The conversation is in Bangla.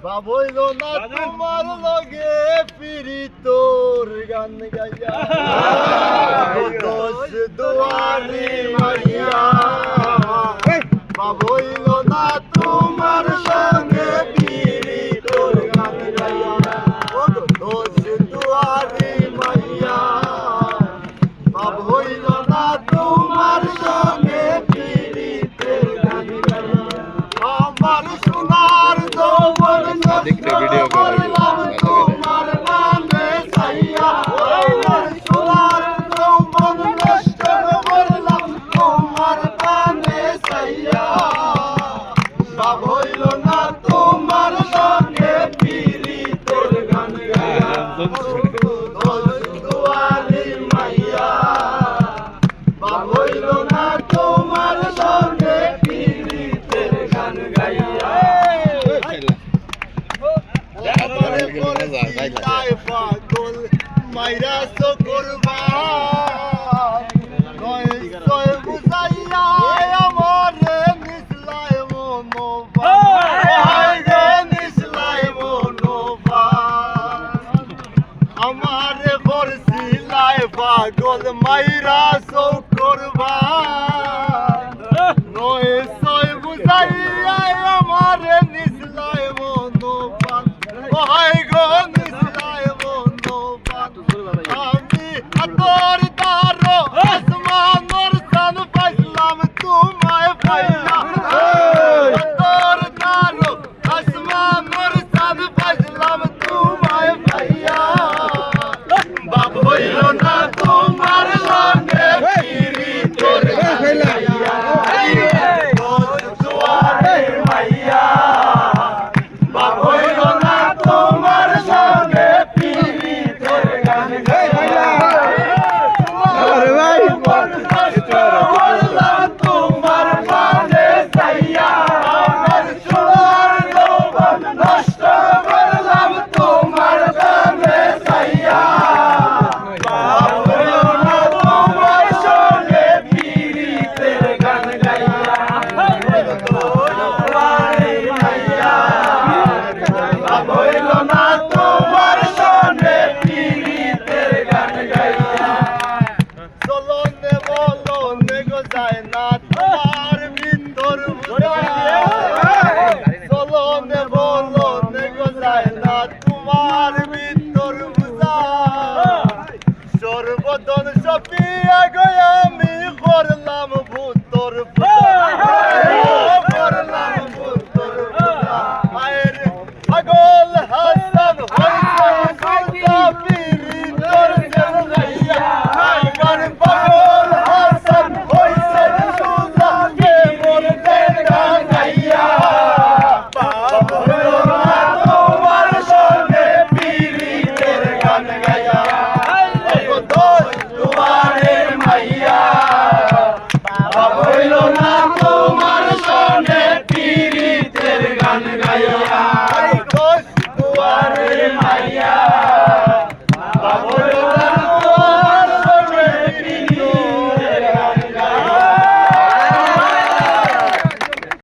বাবইল না তোমার লগে পিরি তোর গান গাইয়া দোষ দুয়ারি মাইয়া বাবইল না তোমার সঙ্গে পিরি তোর গান গাইয়া দোষ দুয়ারি মাইয়া বাবইল না তোমার সঙ্গে পিরি তোর গান গাইয়া আমার সোনার যৌবন ভিডিও করলাম তোমার নামে চাইয়া আমার সোনার যৌবন নষ্ট করলাম তোমার নামে চাইয়া সব হইল না তোমার সঙ্গে পিরি তোর গান গাইয়া দুয়ারি মাইয়া সব হইল না তোমার সঙ্গে পিরি তোর গান গাইয়া পাগল মাইরা করবা বুঝাইয়া আমার নিসলাই মনোবা নিসলাই মনোবা আমার বরসিলাই পাগল মাইরা করবা নয় সয় বুঝাইয়া আমার নিসলাই মনোবা